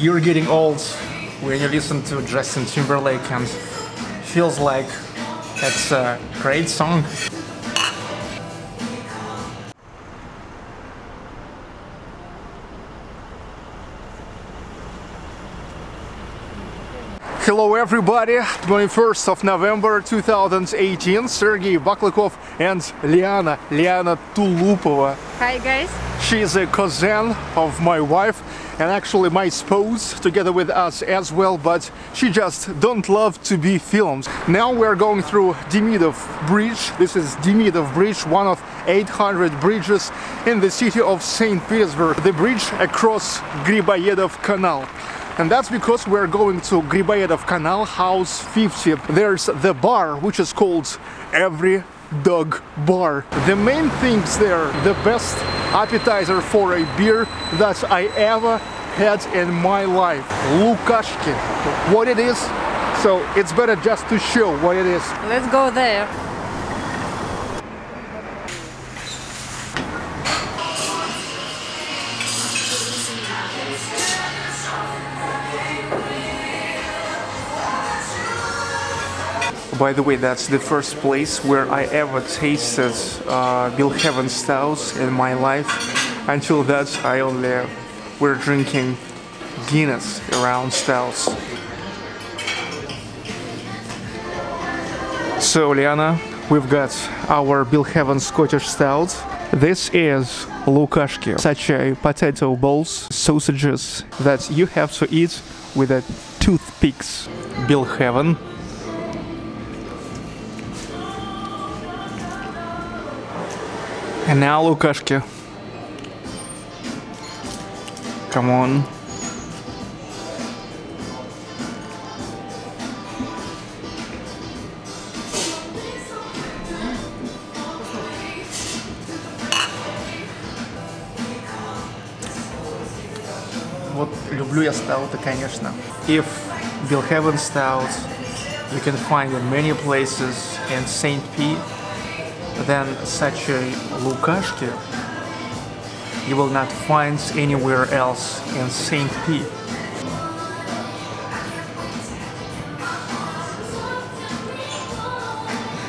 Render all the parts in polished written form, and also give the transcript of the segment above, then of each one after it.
You're getting old when you listen to Justin Timberlake and feels like it's a great song. Hello everybody, 21st of November 2018, Sergey Baklykov and Liana Tulupova. Hi guys. She is a cousin of my wife and actually my spouse together with us as well, but she just don't love to be filmed. Now we're going through Demidov Bridge. This is Demidov Bridge, one of 800 bridges in the city of St. Petersburg. The bridge across Griboedov Canal. And that's because we're going to Griboedov Canal, house 50. There's the bar, which is called Every Dog Bar. The main things there, the best appetizer for a beer that I ever had in my life. Lookashki. What it is, so it's better just to show what it is. Let's go there. By the way, that's the first place where I ever tasted Belhaven Stouts in my life. Until that, I only were drinking Guinness around stouts. So, Liana, we've got our Belhaven Scottish Stout. This is Lookashki, such a potato balls, sausages that you have to eat with a toothpicks. Belhaven. And now Lookashki. Come on. Вот люблю я стауты, конечно. If Belhaven Stout you can find in many places in St. Pete, then such a Lookashki you will not find anywhere else in St. Pete.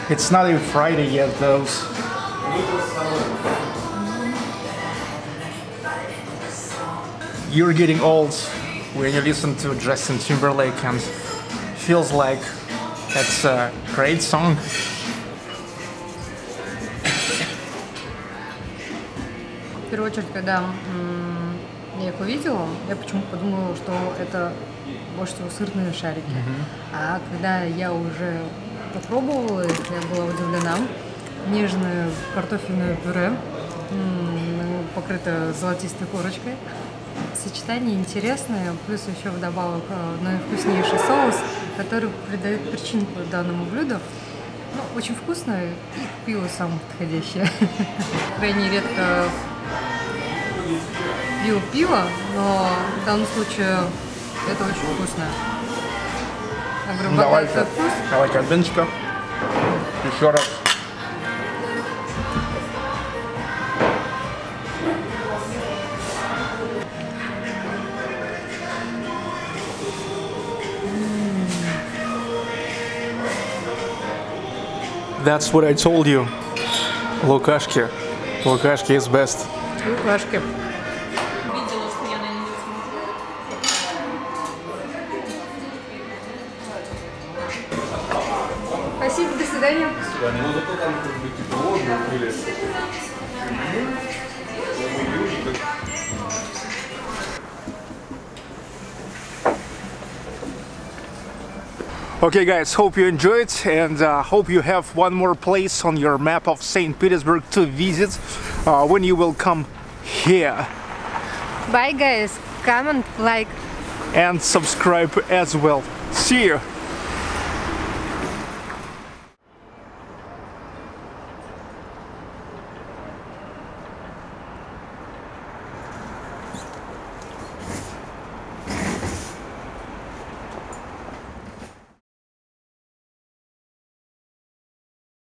It's not even Friday yet though. You're getting old when you listen to Justin Timberlake and feels like it's a great song. В первую очередь, когда я их увидела, я почему-то подумала, что это больше всего сырные шарики. А когда я уже попробовала их, я была удивлена. Нежное картофельное пюре, покрыто золотистой корочкой. Сочетание интересное, плюс еще вдобавок наивкуснейший соус, который придает перчинку данному блюду. Ну, очень вкусное и к пиву самое подходящее. Крайне редко пил пиво, но в данном случае это очень вкусно. Давайте адвенчика. Еще раз. That's what I told you. Lookashki. Lookashki is best. Lookashki. Спасибо, до свидания. Ну зато там как бы тепло были. Okay guys, hope you enjoyed and hope you have one more place on your map of St. Petersburg to visit when you will come here. Bye guys, comment, like and subscribe as well. See you!